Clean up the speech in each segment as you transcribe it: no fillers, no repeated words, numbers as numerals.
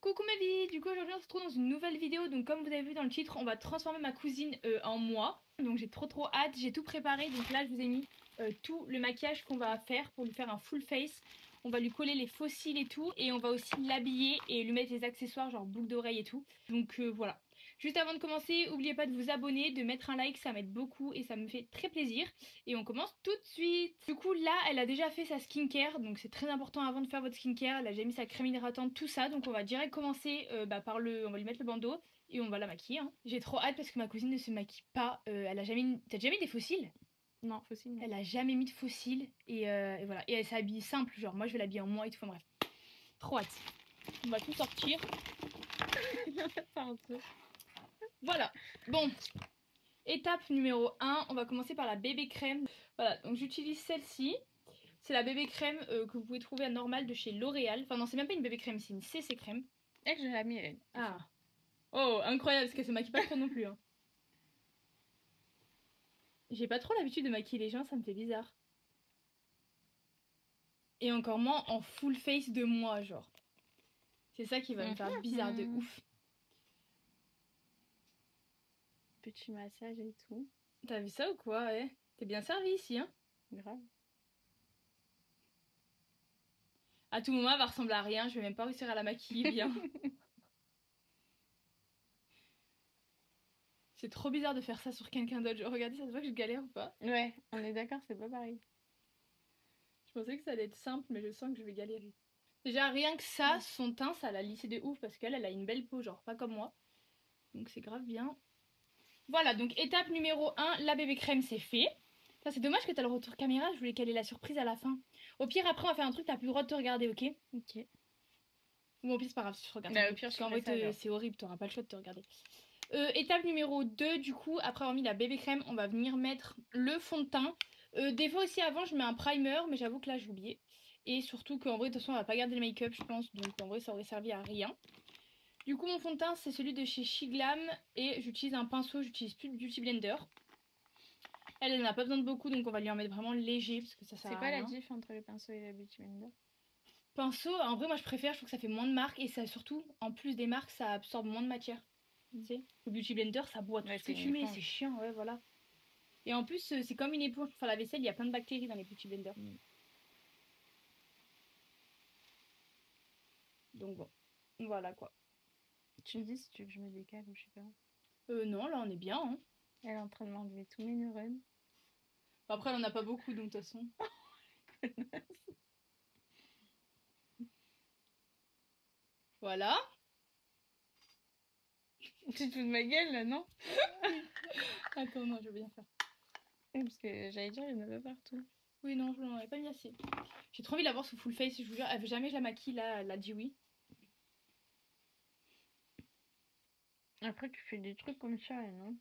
Coucou ma vie, du coup aujourd'hui on se retrouve dans une nouvelle vidéo. Donc comme vous avez vu dans le titre, on va transformer ma cousine en moi. Donc j'ai trop hâte, j'ai tout préparé. Donc là je vous ai mis tout le maquillage qu'on va faire pour lui faire un full face. On va lui coller les faux cils et tout, et on va aussi l'habiller et lui mettre les accessoires genre boucles d'oreilles et tout. Donc voilà. Juste avant de commencer, n'oubliez pas de vous abonner, de mettre un like, ça m'aide beaucoup et ça me fait très plaisir. Et on commence tout de suite. Du coup là elle a déjà fait sa skincare, donc c'est très important avant de faire votre skincare. Elle a déjà mis sa crème hydratante, tout ça. Donc on va direct commencer par on va lui mettre le bandeau et on va la maquiller, hein. J'ai trop hâte parce que ma cousine ne se maquille pas. Elle a jamais T'as déjà mis des fossiles? Non, fossile. Elle a jamais mis de fossiles et voilà. Et elle s'habille simple, genre moi je vais l'habiller en moi et tout. Enfin bref. Trop hâte. On va tout sortir. Voilà. Bon. Étape numéro 1, on va commencer par la bébé crème. Voilà, donc j'utilise celle-ci. C'est la bébé crème que vous pouvez trouver à normal de chez L'Oréal. Enfin non, c'est même pas une bébé crème, c'est une CC crème. Elle, je l'ai mis, elle. Ah. Oh, incroyable, parce qu'elle se maquille pas trop non plus, hein. J'ai pas trop l'habitude de maquiller les gens, ça me fait bizarre. Et encore moins en full face de moi, genre. C'est ça qui va me faire bizarre de ouf. Petit massage et tout. T'as vu ça ou quoi, ouais? T'es bien servi ici, hein? Grave. À tout moment, elle va ressembler à rien, je vais même pas réussir à la maquiller bien. C'est trop bizarre de faire ça sur quelqu'un d'autre. Regardez, ça se voit que je galère ou pas? Ouais, on est d'accord, c'est pas pareil. Je pensais que ça allait être simple, mais je sens que je vais galérer. Déjà, rien que ça, son teint, ça l'a lissé de ouf parce qu'elle, elle a une belle peau, genre pas comme moi. Donc c'est grave bien. Voilà, donc étape numéro 1, la bébé crème, c'est fait. Ça, c'est dommage que t'as le retour caméra, je voulais caler la surprise à la fin. Au pire, après, on va faire un truc, t'as plus le droit de te regarder, ok? Ok. Bon, au pire, c'est pas grave si tu te regardes. Bah, au pire, parce qu'en vrai, c'est horrible, t'auras pas le choix de te regarder. Étape numéro 2, du coup, après avoir mis la bébé crème, on va venir mettre le fond de teint. Des fois aussi, avant, je mets un primer, mais j'avoue que là, j'ai oublié. Et surtout qu'en vrai, de toute façon, on va pas garder le make-up, je pense. Donc en vrai, ça aurait servi à rien. Du coup, mon fond de teint, c'est celui de chez Shiglam. Et j'utilise un pinceau, j'utilise plus de Beauty Blender. Elle n'a pas besoin de beaucoup, donc on va lui en mettre vraiment léger, parce que ça sert à rien. C'est quoi la diff entre le pinceau et la Beauty Blender? Pinceau, en vrai, moi je préfère, je trouve que ça fait moins de marques. Et ça, surtout, en plus des marques, ça absorbe moins de matière. Tu sais, le Beauty Blender, ça boit tout ce que tu mets, c'est chiant, ouais, voilà. Et en plus, c'est comme une éponge pour faire la vaisselle, il y a plein de bactéries dans les Beauty Blender. Donc bon, voilà quoi. Tu me dis si tu veux que je me décale ou je sais pas. Non, là on est bien, hein. Elle est en train de m'enlever tous mes neurones. Après, elle en a pas beaucoup, donc de toute façon. Voilà. Tu te fous de ma gueule là, non? Attends, non, je veux bien faire. Parce que j'allais dire, il y en a pas partout. Oui, non, je n'en avais pas mis assez. J'ai trop envie de la voir sous full face, je vous jure. Elle veut jamais je la maquille, là, elle a dit oui. Après, tu fais des trucs comme ça, non?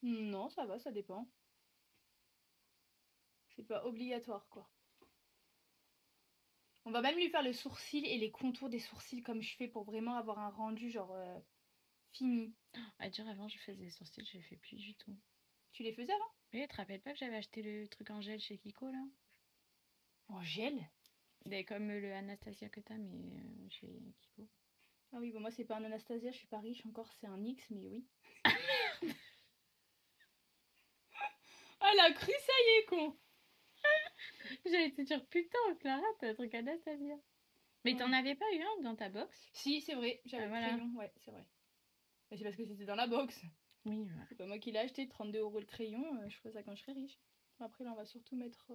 Non, ça va, ça dépend. C'est pas obligatoire, quoi. On va même lui faire le sourcil et les contours des sourcils comme je fais pour vraiment avoir un rendu genre fini. À dire, avant, je faisais des sourcils, je les fais plus du tout. Tu les faisais avant? Mais tu te rappelles pas que j'avais acheté le truc en gel chez Kiko là? En gel? Comme le Anastasia que t'as, mais chez Kiko. Ah oui, bon, moi c'est pas un Anastasia, je suis pas riche encore, c'est un X, mais oui. Ah, elle a cru, ça y est, con! J'allais te dire, putain, Clara, t'as un truc Anastasia. Mais Ouais. t'en avais pas eu un dans ta box? Si, c'est vrai, j'avais le crayon, ouais, c'est vrai. Mais c'est parce que c'était dans la box. Oui, C'est pas moi qui l'ai acheté, 32 € le crayon, je ferai ça quand je serai riche. Après, là, on va surtout mettre.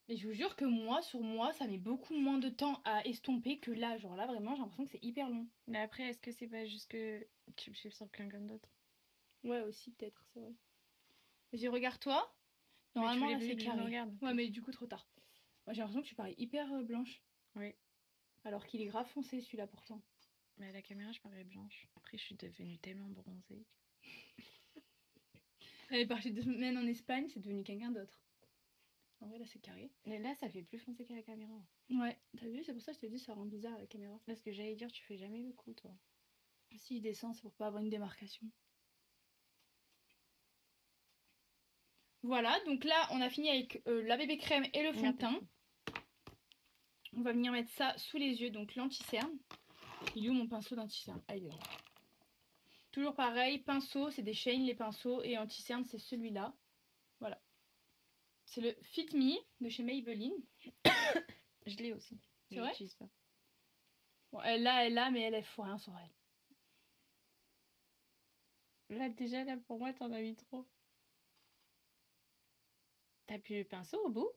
Mais je vous jure que moi, sur moi, ça met beaucoup moins de temps à estomper que là. Genre là, vraiment, j'ai l'impression que c'est hyper long. Mais après, est-ce que c'est pas juste que tu le fais sur quelqu'un d'autre? Ouais, aussi, peut-être, c'est vrai. Vas-y, regarde-toi. Normalement, là, c'est carré. Ouais, mais du coup, trop tard. Moi, j'ai l'impression que tu parais hyper blanche. Oui. Alors qu'il est grave foncé, celui-là, pourtant. Mais à la caméra, je parais blanche. Après, je suis devenue tellement bronzée. Elle est partie 2 semaines en Espagne, c'est devenu quelqu'un d'autre. En vrai, là, c'est carré. Mais là, ça fait plus foncé qu'à la caméra. Ouais, t'as vu, c'est pour ça que je t'ai dit, ça rend bizarre à la caméra. Parce que j'allais dire, tu fais jamais le coup, toi. Si je descends, c'est pour pas avoir une démarcation. Voilà, donc là, on a fini avec la bébé crème et le fond de teint. On va venir mettre ça sous les yeux, donc l'anti-cerne. Il est où mon pinceau d'anti-cerne? Ah, il est là. Toujours pareil, pinceau, c'est des Shane les pinceaux, et anti-cerne, c'est celui-là. Voilà. C'est le Fit Me de chez Maybelline. Je l'ai aussi. C'est vrai? J'utilise pas. Bon, elle l'a, mais elle faut rien sur elle. Là, déjà, là, pour moi, t'en as mis trop. T'as plus le pinceau au bout?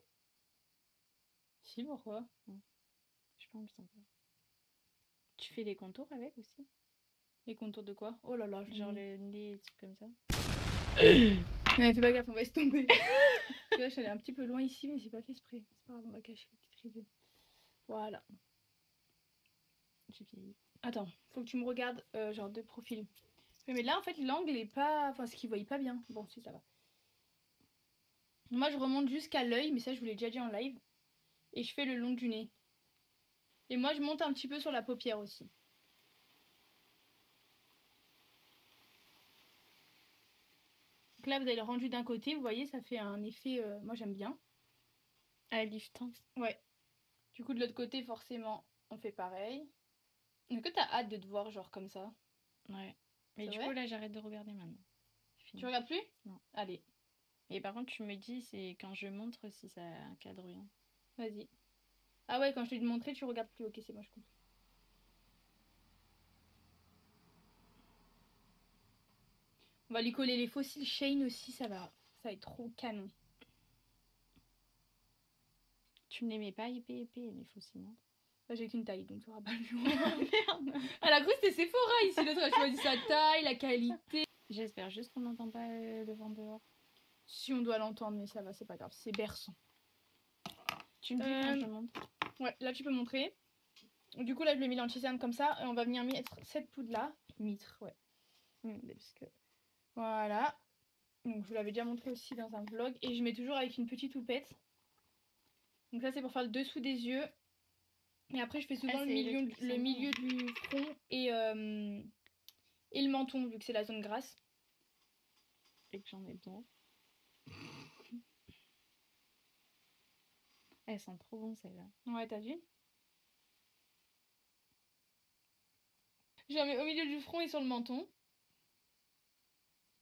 Si, pourquoi? Je pense pas. Tu fais les contours avec aussi? Les contours de quoi? Oh là là, Genre le nez, des trucs comme ça. Ouais, fais pas gaffe, on va se tomber. Là, je suis allée un petit peu loin ici, mais j'ai pas fait exprès. C'est pas grave, on va cacher les petites ridules. Voilà. J'ai vieilli. Attends, faut que tu me regardes genre de profil. Oui, mais là, en fait, l'angle est pas... Enfin, ce qu'il voit pas bien. Bon, si, ça va. Moi, je remonte jusqu'à l'œil, mais ça, je vous l'ai déjà dit en live. Et je fais le long du nez. Et moi, je monte un petit peu sur la paupière aussi. Donc là, vous avez le rendu d'un côté. Vous voyez, ça fait un effet... moi, j'aime bien. Ah, liftant. Ouais. Du coup, de l'autre côté, forcément, on fait pareil. Est-ce que t'as hâte de te voir genre comme ça? Ouais. Mais C'est du vrai? coup, là, j'arrête de regarder maintenant. Tu regardes plus? Non. Allez, Et par contre, tu me dis, c'est quand je montre si ça cadre bien. vas-y. Ah ouais, quand je te l'ai montré, tu regardes plus. Ok, c'est bon, je comprends. On va lui coller les fossiles Shane aussi, ça va être trop canon. Tu ne les mets pas épais, les fossiles, non? Là, j'ai qu'une taille, donc tu auras pas le choix. Merde. Elle a cru que c'était Sephora ici. L'autre a choisi sa taille, la qualité. J'espère juste qu'on n'entend pas le vent dehors. Si on doit l'entendre, mais ça va, c'est pas grave. C'est berçant. Tu me dis quand je montre. Ouais, là, tu peux montrer. Du coup, là, je l'ai mis l'anti-cerne comme ça. Et on va venir mettre cette poudre-là. Mitre, ouais. Parce que... Voilà. Donc, je vous l'avais déjà montré aussi dans un vlog. Et je mets toujours avec une petite houppette. Donc ça, c'est pour faire le dessous des yeux. Et après, je fais souvent le milieu du front et le menton, vu que c'est la zone grasse. Et que j'en ai besoin. Elles sont trop bonnes, celles-là. Ouais, t'as vu? J'en mets au milieu du front et sur le menton.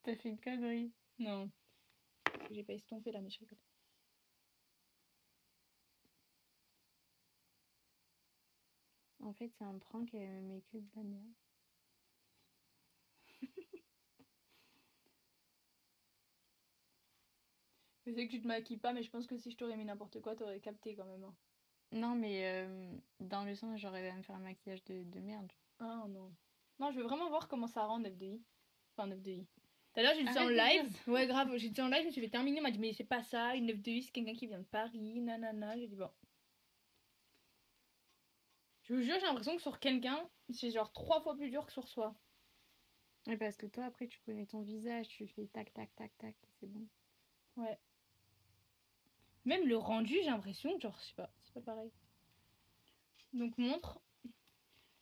T'as fait une connerie. Non. J'ai pas estompé là, mais je rigole. En fait, c'est un prank et elle me met que de la merde. Je sais que tu te maquilles pas, mais je pense que si je t'aurais mis n'importe quoi, t'aurais capté quand même. Hein. Non, mais dans le sens, j'aurais à me faire un maquillage de merde. Ah non. Non, je veux vraiment voir comment ça rend 9 i. Enfin, 9 i. Tout à l'heure, j'ai dit ça en live. Ouais, grave, j'ai dit ça en live, je me suis fait terminer. On m'a dit, mais c'est pas ça, une 9 i, c'est quelqu'un qui vient de Paris, nanana. J'ai dit, bon. Je vous jure, j'ai l'impression que sur quelqu'un, c'est genre 3 fois plus dur que sur soi. Oui, parce que toi, après, tu connais ton visage, tu fais tac, tac, tac, tac, c'est bon. Ouais. Même le rendu, j'ai l'impression, genre, je sais pas, c'est pas pareil. Donc, montre.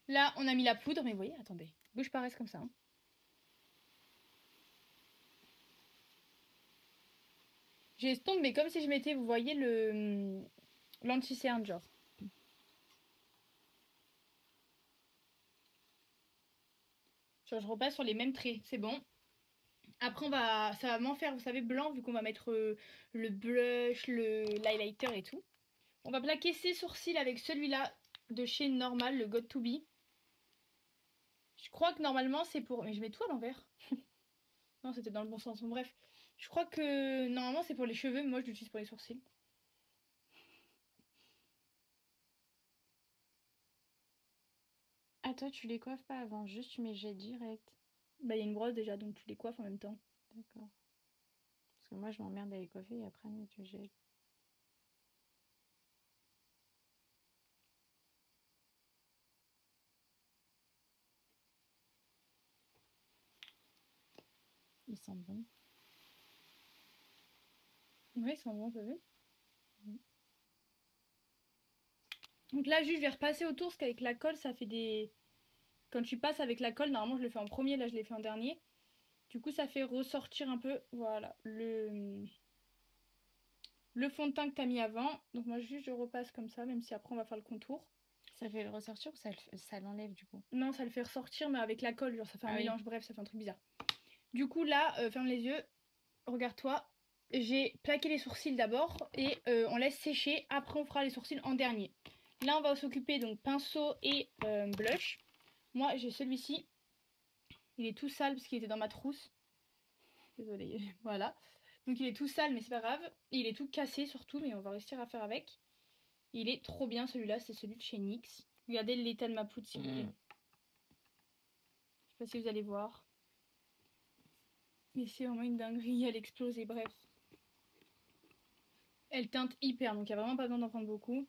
Là, on a mis la poudre, mais vous voyez, attendez. Bouge pas, reste comme ça. Hein. J'estompe, mais comme si je mettais, vous voyez, l'anti-cerne, genre. Genre, je repasse sur les mêmes traits, c'est bon. Après, ça va m'en faire, vous savez, blanc, vu qu'on va mettre le blush, l'highlighter et tout. On va plaquer ses sourcils avec celui-là de chez Normal, le God to Be. Je crois que normalement, c'est pour... Mais je mets tout à l'envers. Non, c'était dans le bon sens. Bon, bref, je crois que normalement, c'est pour les cheveux, mais moi, je l'utilise pour les sourcils. Ah, toi, tu les coiffes pas avant, juste tu mets jet direct. Bah, il y a une brosse déjà, donc tu les coiffes en même temps. D'accord. Parce que moi, je m'emmerde à les coiffer et après mettre du gel. Ils sont bons. Ouais, ils sont bons, t'as vu? Donc là, juste, je vais repasser autour, parce qu'avec la colle, ça fait des... Quand tu passes avec la colle, normalement, je le fais en premier, là, je l'ai fait en dernier. Du coup, ça fait ressortir un peu, voilà, le fond de teint que tu as mis avant. Donc moi juste je repasse comme ça, même si après on va faire le contour. Ça fait le ressortir ou ça l'enlève du coup? Non, ça le fait ressortir, mais avec la colle, genre ça fait un Ah oui. mélange, bref, ça fait un truc bizarre. Du coup là, ferme les yeux, regarde-toi. J'ai plaqué les sourcils d'abord et on laisse sécher. Après on fera les sourcils en dernier. Là on va s'occuper donc pinceau et blush. Moi j'ai celui-ci. Il est tout sale parce qu'il était dans ma trousse. Désolée, voilà. Donc il est tout sale mais c'est pas grave. Et il est tout cassé surtout, mais on va réussir à faire avec. Il est trop bien celui-là, c'est celui de chez NYX. Regardez l'état de ma poudre si vous voulez. Je sais pas si vous allez voir. Mais c'est vraiment une dinguerie, elle explose et bref. Elle teinte hyper, donc il n'y a vraiment pas besoin d'en prendre beaucoup.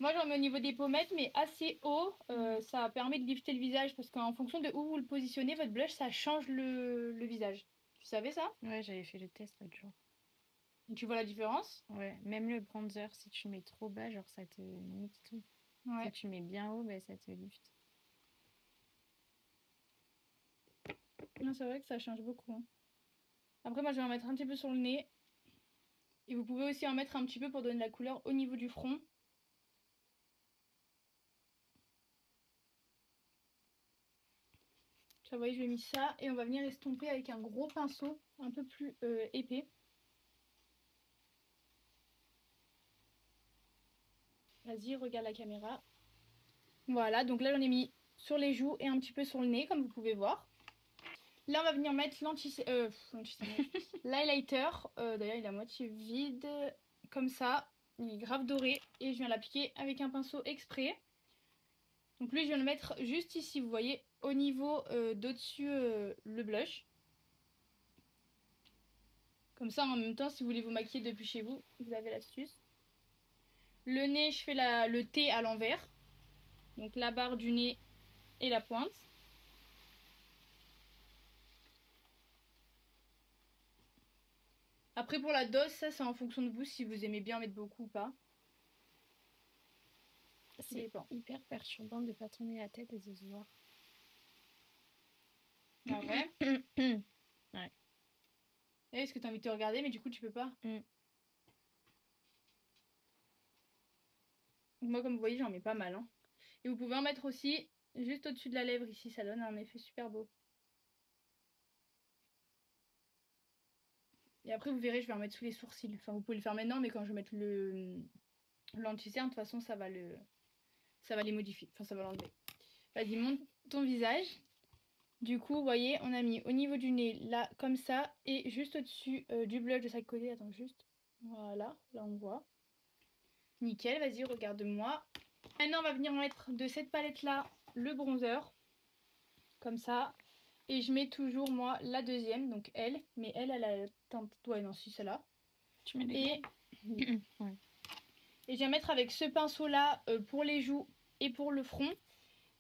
Moi j'en mets au niveau des pommettes, mais assez haut. Ça permet de lifter le visage parce qu'en fonction de où vous le positionnez, votre blush, ça change le visage. Tu savais ça? Ouais, j'avais fait le test l'autre jour. Et tu vois la différence? Ouais, même le bronzer, si tu mets trop bas, genre ça te nique tout. Ouais. Si tu mets bien haut, bah, ça te lift. Non, c'est vrai que ça change beaucoup. Hein. Après, moi je vais en mettre un petit peu sur le nez. Et vous pouvez aussi en mettre un petit peu pour donner de la couleur au niveau du front. Ça, vous voyez, je vais mis ça et on va venir estomper avec un gros pinceau un peu plus épais. Vas-y, regarde la caméra. Voilà, donc là j'en ai mis sur les joues et un petit peu sur le nez, comme vous pouvez voir. Là, on va venir mettre l'highlighter. D'ailleurs, il est à moitié vide, comme ça. Il est grave doré et je viens l'appliquer avec un pinceau exprès. Donc lui, je viens le mettre juste ici, vous voyez, au niveau d'au-dessus le blush. Comme ça, en même temps, si vous voulez vous maquiller depuis chez vous, vous avez l'astuce. Le nez, je fais le T à l'envers. Donc la barre du nez et la pointe. Après, pour la dose, ça, c'est en fonction de vous, si vous aimez bien mettre beaucoup ou pas. C'est hyper perturbant de pas tourner la tête et de se voir. Ah ouais? Ouais. Est-ce que tu as envie de te regarder, mais du coup, tu peux pas? Moi, comme vous voyez, j'en mets pas mal. Hein. Et vous pouvez en mettre aussi juste au-dessus de la lèvre ici, ça donne un effet super beau. Et après, vous verrez, je vais en mettre sous les sourcils. Enfin, vous pouvez le faire maintenant, mais quand je vais mettre l'anti-cerne, de toute façon, ça va les modifier. Enfin, ça va l'enlever. Vas-y, monte ton visage. Du coup, vous voyez, on a mis au niveau du nez, là, comme ça, et juste au-dessus du blush de chaque côté. Attends, juste. Voilà, là, on voit. Nickel, vas-y, regarde-moi. Maintenant, on va venir mettre de cette palette-là le bronzer. Comme ça. Et je mets toujours, moi, la deuxième, donc elle. Mais elle a la teinte... Ouais, non, si, celle-là. Tu mets les Ouais. Et je vais mettre avec ce pinceau-là pour les joues et pour le front.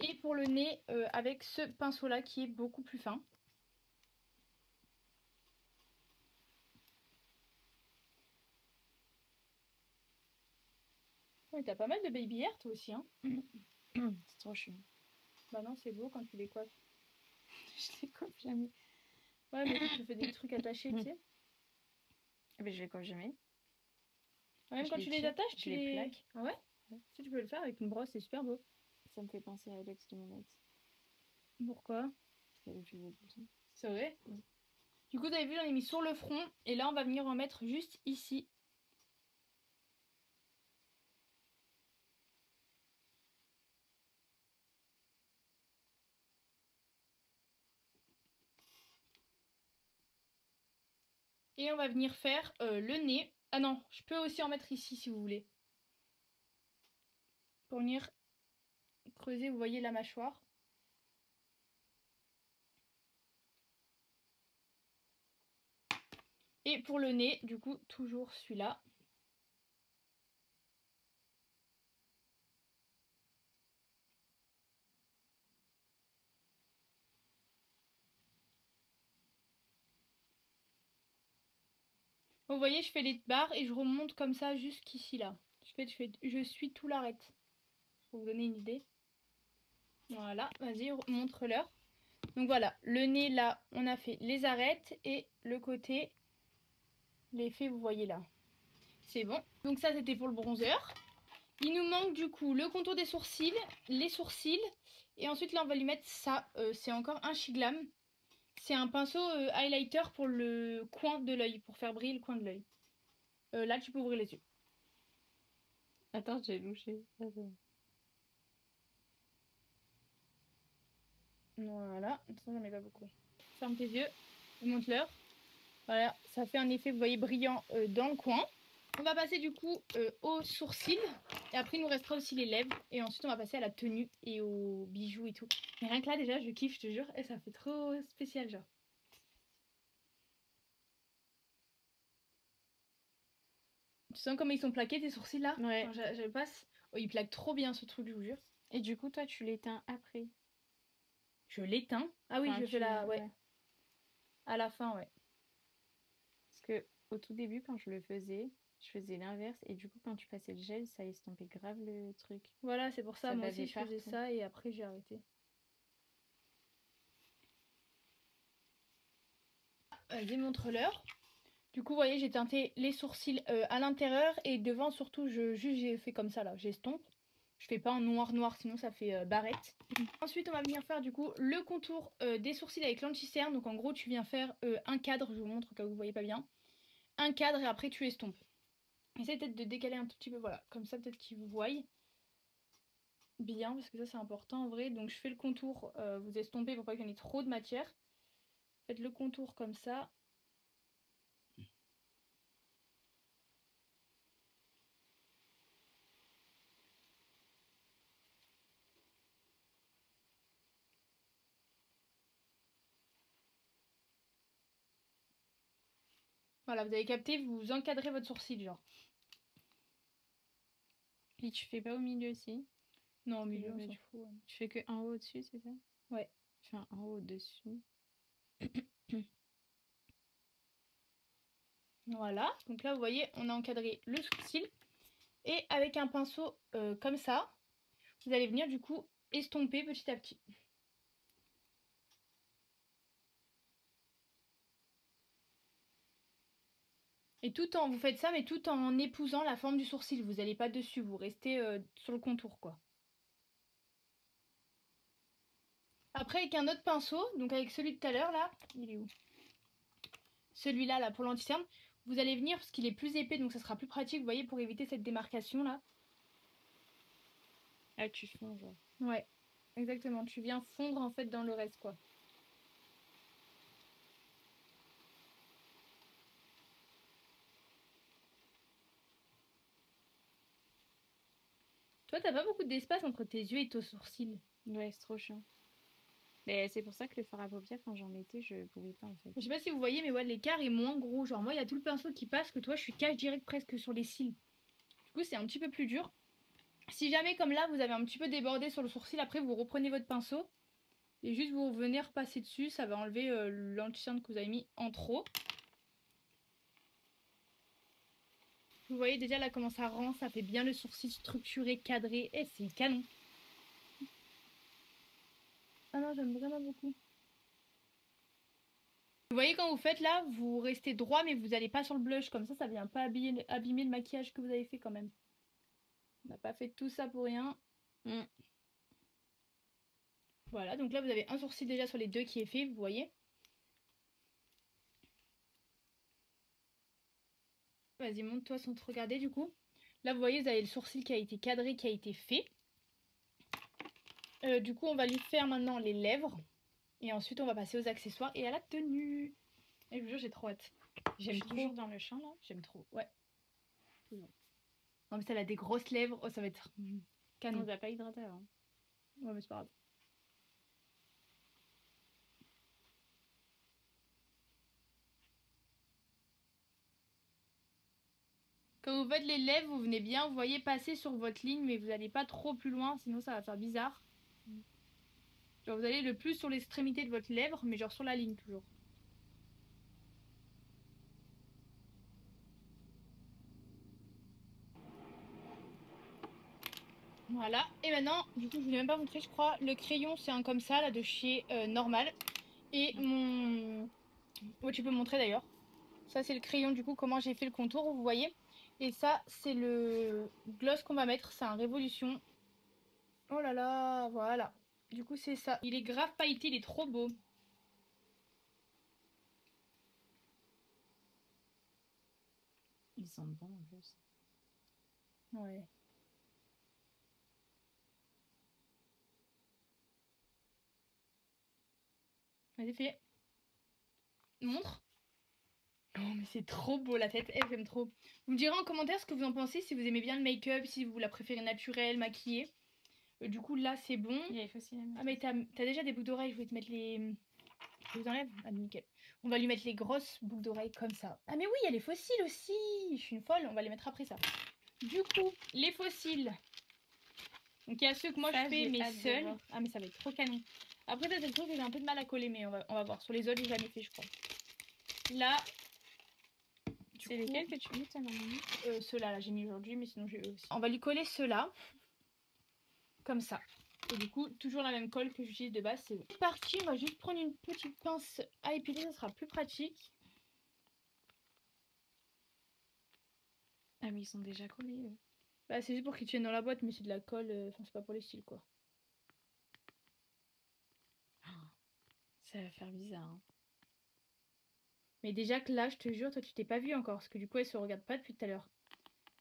Et pour le nez avec ce pinceau-là qui est beaucoup plus fin. Ouais, t'as pas mal de baby hair, toi aussi, hein. C'est trop chiant. Bah non, c'est beau quand tu les coiffes. Je les coiffe jamais. Ouais, mais tu fais des trucs attachés, tu sais. Mais je les coiffe jamais. Même Je quand les tu les tire, attaches, je tu les plaque. Ah ouais? Si tu peux le faire avec une brosse, c'est super beau. Ça me fait penser à Alex de mon ex. Pourquoi? Parce qu'elle le faisait tout le temps. C'est vrai? Du coup, vous avez vu, j'en ai mis sur le front. Et là, on va venir en mettre juste ici. Et on va venir faire le nez. Ah non, je peux aussi en mettre ici si vous voulez. Pour venir creuser, vous voyez la mâchoire. Et pour le nez, du coup, toujours celui-là. Vous voyez, je fais les barres et je remonte comme ça jusqu'ici là. fait, je suis tout l'arête. Pour vous donner une idée. Voilà, vas-y, montre-leur. Donc voilà, le nez là, on a fait les arêtes et le côté, l'effet, vous voyez là. C'est bon. Donc ça, c'était pour le bronzer. Il nous manque du coup le contour des sourcils, les sourcils. Et ensuite, là, on va lui mettre ça. C'est encore un Shiglam. C'est un pinceau highlighter pour le coin de l'œil, pour faire briller le coin de l'œil. Là, tu peux ouvrir les yeux. Attends, j'ai louché. Attends. Voilà, de toute façon, j'en ai pas beaucoup. Ferme tes yeux et montre-leur. Voilà, ça fait un effet, vous voyez, brillant dans le coin. On va passer du coup aux sourcils. Et après, il nous restera aussi les lèvres. Et ensuite, on va passer à la tenue et aux bijoux et tout. Mais rien que là, déjà, je kiffe, je te jure. Et ça fait trop spécial, genre. Tu sens comment ils sont plaqués, tes sourcils là? Ouais. Enfin, je passe. Oh, ils plaquent trop bien ce truc, je vous jure. Et du coup, toi, tu l'éteins après. Je l'éteins. Ah oui, Enfin, je fais la... Ouais. À la fin, ouais. Parce que au tout début, quand je le faisais, je faisais l'inverse. Et du coup, quand tu passais le gel, ça estompait grave le truc. Voilà, c'est pour ça, Ça moi aussi, bavait je faisais partout. ça et après, j'ai arrêté. Vas-y, montre-leur. Du coup, vous voyez, j'ai teinté les sourcils à l'intérieur et devant, surtout, j'ai fait comme ça, là. J'estompe. Je fais pas en noir, sinon ça fait barrette. Ensuite, on va venir faire, du coup, le contour des sourcils avec l'anti-cerne. Donc, en gros, tu viens faire un cadre. Je vous montre au cas où vous voyez pas bien. Un cadre et après, tu estompes. Essayez peut-être de décaler un tout petit peu, voilà. Comme ça, peut-être qu'ils vous voient bien, parce que ça, c'est important, en vrai. Donc, je fais le contour. Vous estompez pour pas qu'il y en ait trop de matière. Faites le contour comme ça. Voilà, vous avez capté, vous encadrez votre sourcil, genre. Et tu fais pas au milieu aussi? Non, au milieu, on s'en fout. Ouais. Tu fais que en haut au-dessus, c'est ça? Ouais. Enfin, en haut au-dessus. Voilà, donc là, vous voyez, on a encadré le sourcil. Et avec un pinceau comme ça, vous allez venir, du coup, estomper petit à petit. Et tout en, vous faites ça, mais tout en épousant la forme du sourcil. Vous n'allez pas dessus, vous restez sur le contour, quoi. Après, avec un autre pinceau, donc avec celui de tout à l'heure, là, il est où? Celui-là, là, pour l'anti-cerne, vous allez venir, parce qu'il est plus épais, donc ça sera plus pratique, vous voyez, pour éviter cette démarcation, là. Ah, tu fonds, genre. Ouais, exactement. Tu viens fondre, en fait, dans le reste, quoi. Toi, t'as pas beaucoup d'espace entre tes yeux et ton sourcil. Ouais, c'est trop chiant. Mais c'est pour ça que le fard à paupières, quand j'en mettais, je pouvais pas en fait. Je sais pas si vous voyez, mais ouais, l'écart est moins gros. Genre, moi, il y a tout le pinceau qui passe que toi, je suis cache direct presque sur les cils. Du coup, c'est un petit peu plus dur. Si jamais, comme là, vous avez un petit peu débordé sur le sourcil, après, vous reprenez votre pinceau et juste vous venez repasser dessus. Ça va enlever l'anti-cerne que vous avez mis en trop. Vous voyez déjà là comment ça rend, ça fait bien le sourcil structuré, cadré. Et c'est canon. Ah non, j'aime vraiment beaucoup. Vous voyez quand vous faites là, vous restez droit mais vous n'allez pas sur le blush. Comme ça vient pas abîmer le maquillage que vous avez fait quand même. On n'a pas fait tout ça pour rien. Voilà, donc là vous avez un sourcil déjà sur les deux qui est fait, vous voyez. Vas-y, monte-toi sans te regarder du coup. Là vous voyez, vous avez le sourcil qui a été cadré, qui a été fait. Du coup, on va lui faire maintenant les lèvres. Et ensuite, on va passer aux accessoires et à la tenue. Et je vous jure, j'ai trop hâte. J'aime trop. Toujours dans le champ là. J'aime trop, ouais. Toujours. Non, mais ça, elle a des grosses lèvres. Oh, ça va être canon. On va pas hydrater avant. Ouais, mais c'est pas grave. Quand vous faites les lèvres, vous venez bien, vous voyez, passer sur votre ligne, mais vous n'allez pas trop plus loin, sinon ça va faire bizarre. Genre, vous allez le plus sur l'extrémité de votre lèvre, mais genre sur la ligne toujours. Voilà, et maintenant, du coup, je vous ai même pas montré, je crois. Le crayon, c'est un comme ça, là, de chez Normal. Et mon... Ouais, tu peux montrer d'ailleurs. Ça, c'est le crayon, du coup, comment j'ai fait le contour, vous voyez. Et ça, c'est le gloss qu'on va mettre, c'est un Révolution. Oh là là, voilà. Du coup, c'est ça. Il est grave pailleté, il est trop beau. Ils sont bons en plus. Ouais. Vas-y, fais. Montre. Oh, mais c'est trop beau la tête, j'aime trop. Vous me direz en commentaire ce que vous en pensez, si vous aimez bien le make-up, si vous la préférez naturelle, maquillée. Du coup, là, c'est bon. Il y avait aussi la même. Ah, mais t'as déjà des boucles d'oreilles, je vais te mettre les... Je les enlève. Ah, nickel. On va lui mettre les grosses boucles d'oreilles comme ça. Ah, mais oui, il y a les fossiles aussi. Je suis une folle, on va les mettre après ça. Du coup, les fossiles. Donc, il y a ceux que moi Ça, je fais, j'ai mais hâte de seuls. voir. Ah, mais ça va être trop canon. Après, ça, c'est le truc que j'ai un peu de mal à coller, mais on va voir. Sur les autres, j'ai jamais fait, je crois. Là. C'est lesquels que tu mets, toi, normalement? Ceux-là, là, j'ai mis aujourd'hui, mais sinon j'ai eux aussi. On va lui coller ceux-là. Comme ça. Et du coup, toujours la même colle que j'utilise de base. C'est parti, on va juste prendre une petite pince à épiler, ça sera plus pratique. Ah, mais ils sont déjà collés, eux. Bah, c'est juste pour qu'ils tiennent dans la boîte, mais c'est de la colle, enfin, c'est pas pour les styles, quoi. Ça va faire bizarre, hein. Mais déjà que là, je te jure, toi, tu t'es pas vu encore, parce que du coup, elle se regarde pas depuis tout à l'heure.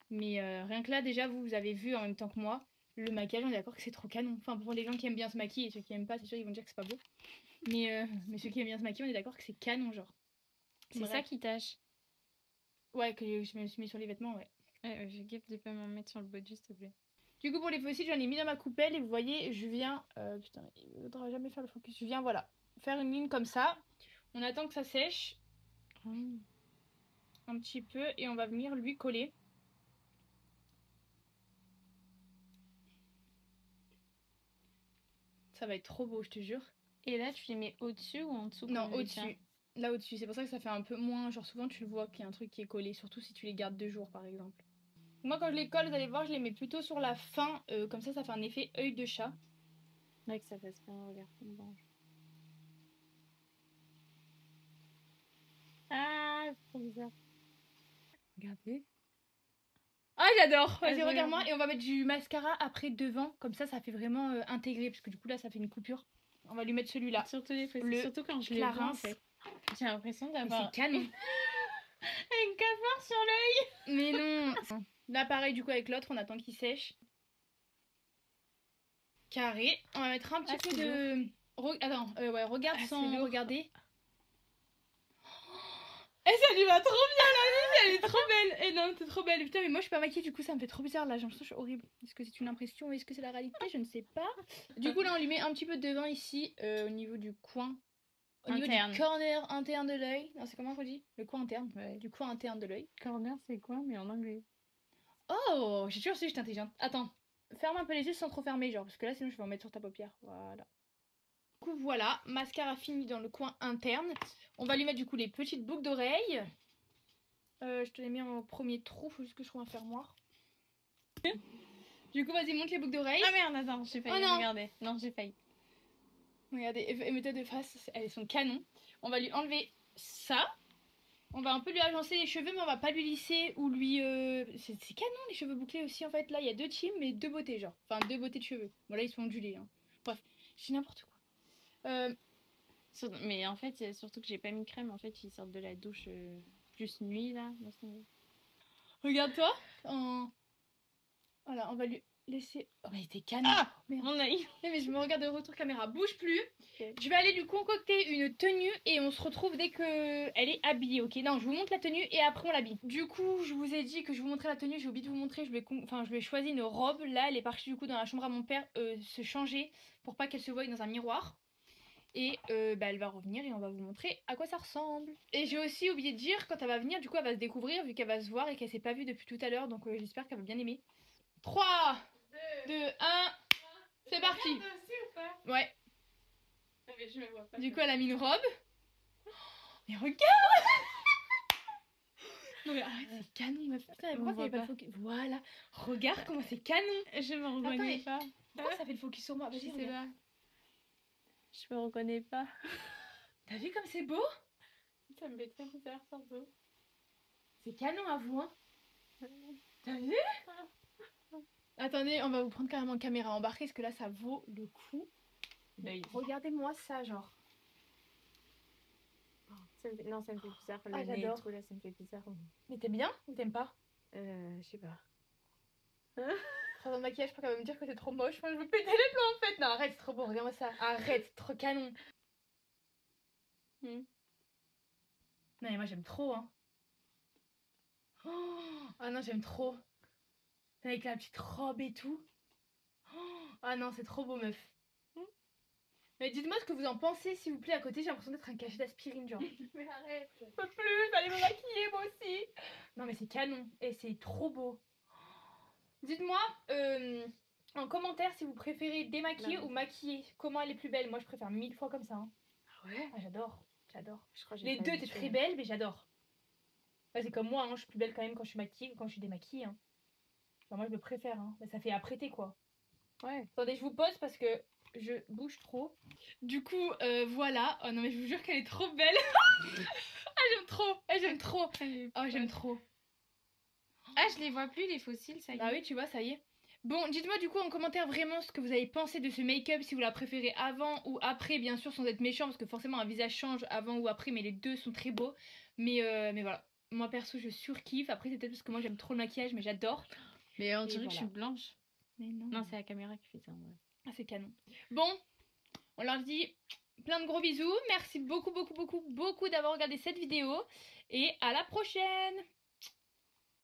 Mais rien que là, déjà, vous avez vu en même temps que moi, le maquillage, on est d'accord que c'est trop canon. Enfin, pour les gens qui aiment bien se maquiller, et ceux qui aiment pas, c'est sûr, ils vont dire que c'est pas beau. Mais ceux qui aiment bien se maquiller, on est d'accord que c'est canon, genre. C'est ça qui tâche. Ouais, que je me suis mis sur les vêtements, ouais. Ouais, fais gaffe de pas m'en mettre sur le body, s'il te plaît. Du coup, pour les fossiles, j'en ai mis dans ma coupelle et vous voyez, je viens... putain, il faudra jamais faire le focus. Je viens, voilà, faire une ligne comme ça. On attend que ça sèche un petit peu et on va venir lui coller. Ça va être trop beau, je te jure. Et là, tu les mets au-dessus ou en dessous? Non, au-dessus. Là, au-dessus. C'est pour ça que ça fait un peu moins... Genre, souvent, tu le vois qu'il y a un truc qui est collé, surtout si tu les gardes 2 jours, par exemple. Moi, quand je les colle, vous allez voir, je les mets plutôt sur la fin. Comme ça fait un effet œil de chat. Ouais, que ça fasse pas un regard. Bon. Ah, c'est trop bizarre. Regardez. Ah, j'adore. Vas-y, Ah, regarde-moi. Et on va mettre du mascara après devant. Comme ça fait vraiment intégré. Parce que du coup, là, ça fait une coupure. On va lui mettre celui-là. Surtout les fossiles. Le Surtout quand je les vois, en fait. J'ai l'impression d'avoir... C'est canon. un cafard sur l'œil. Mais non. Là, pareil, du coup, avec l'autre, on attend qu'il sèche. Carré. On va mettre un petit peu de... Attends, ouais, regarde sans regarder. Et ça lui va trop bien, la vie, elle est trop belle. Et non, t'es trop belle. Putain, mais moi je suis pas maquillée, du coup ça me fait trop bizarre là. J'ai l'impression que je suis horrible. Est-ce que c'est une impression ou est-ce que c'est la réalité? Je ne sais pas. Du coup, là, on lui met un petit peu de vin ici, au niveau du coin. Au niveau du corner interne de l'œil. Non, c'est comment on dit? Le coin interne. Ouais, du coin interne de l'œil. Corner, c'est quoi, mais en anglais? Oh, j'ai toujours su que j'étais intelligente. Attends, ferme un peu les yeux sans trop fermer, genre, parce que là, sinon je vais en mettre sur ta paupière. Voilà. Du coup, voilà, mascara fini dans le coin interne. On va lui mettre du coup les petites boucles d'oreilles. Je te l'ai mis en premier trou, faut juste que je trouve un fermoir. Du coup, vas-y, monte les boucles d'oreilles. Ah merde, attends, j'ai failli regarder. Non, j'ai failli. Regardez, mets-toi de face, elles sont canon. On va lui enlever ça. On va un peu lui agencer les cheveux, mais on va pas lui lisser ou lui... C'est canon les cheveux bouclés aussi, en fait. Là, il y a 2 teams, mais 2 beautés, genre. Enfin, 2 beautés de cheveux. Bon, là, ils sont ondulés. Hein. Bref, je dis n'importe quoi. Mais en fait, surtout que j'ai pas mis crème. En fait, ils sortent de la douche plus nuit, là. Regarde-toi. Voilà, on va lui laisser... Oh, mais t'es canon. Ah, mon œil. Mais je me regarde de retour caméra. Bouge plus. Okay. Je vais aller lui concocter une tenue et on se retrouve dès qu'elle est habillée, ok? Non, je vous montre la tenue et après on l'habille. Du coup, je vous ai dit que je vous montrais la tenue, j'ai oublié de vous montrer, je lui ai choisi une robe. Là, elle est partie du coup dans la chambre à mon père se changer pour pas qu'elle se voie dans un miroir. Et elle va revenir et on va vous montrer à quoi ça ressemble. Et j'ai aussi oublié de dire, quand elle va venir, du coup elle va se découvrir vu qu'elle va se voir et qu'elle s'est pas vue depuis tout à l'heure. Donc j'espère qu'elle va bien aimer. 3, 2, 1, c'est parti. Ouais. Mais je me vois pas. Du coup, elle a mis une robe. Mais regarde. Non mais arrête, c'est canon meuf. Putain, mais On pourquoi ça voit fait pas le pas. focus? Voilà, regarde comment c'est canon. Je me Attends, reconnais mais pas. pourquoi ça fait le focus sur moi? Je Vas-y, sais regarde. pas. Je me reconnais pas. T'as vu comme c'est beau? Ça me fait très bizarre, surtout. C'est canon à vous, hein. T'as vu? Attendez, on va vous prendre carrément en caméra embarquée parce que là ça vaut le coup. Regardez-moi ça, genre. Non, ça me fait bizarre. Le Ah, nez et j'adore. tout, là, ça me fait bizarre. Mais t'aimes bien ou t'aimes pas? Je sais pas. 3 ans de maquillage, je crois qu'elle va me dire que c'est trop moche. Moi je veux péter les plombs en fait. Non, arrête, c'est trop beau, regarde-moi ça. Arrête, c'est trop canon. Non, mais moi j'aime trop, hein. Oh, ah non, j'aime trop. Avec la petite robe et tout. Oh, ah non, c'est trop beau, meuf. Mais dites-moi ce que vous en pensez, s'il vous plaît. À côté, j'ai l'impression d'être un cachet d'aspirine, genre. Mais arrête. Je peux plus, fallait me maquiller moi aussi. Non, mais c'est canon. Et c'est trop beau. Dites-moi en commentaire si vous préférez démaquiller ou maquiller. Comment elle est plus belle? Moi, je préfère 1000 fois comme ça. Hein. Ah ouais? Ah, j'adore. J'adore. Je crois que Les deux, t'es très belle, mais j'adore. Enfin, c'est comme moi, hein, je suis plus belle quand même quand je suis maquillée que quand je suis démaquillée. Hein. Enfin, moi, je me préfère. Hein. Mais ça fait apprêter, quoi. Ouais. Attendez, je vous pose parce que je bouge trop. Du coup, voilà. Oh non, mais je vous jure qu'elle est trop belle. Ah, j'aime trop. Ah, j'aime trop. Oh, j'aime trop. Ah, je les vois plus, les fossiles, ça y est. Ah oui, tu vois, ça y est. Bon, dites-moi du coup en commentaire vraiment ce que vous avez pensé de ce make-up, si vous la préférez avant ou après, bien sûr, sans être méchant, parce que forcément un visage change avant ou après, mais les deux sont très beaux. Mais voilà, moi perso, je surkiffe. Après, c'est peut-être parce que moi j'aime trop le maquillage, mais j'adore. Mais on Et dirait que je voilà. suis blanche. Mais non. Non, c'est la caméra qui fait ça, en vrai. Ah, c'est canon. Bon, on leur dit plein de gros bisous. Merci beaucoup, beaucoup, beaucoup, beaucoup d'avoir regardé cette vidéo. Et à la prochaine!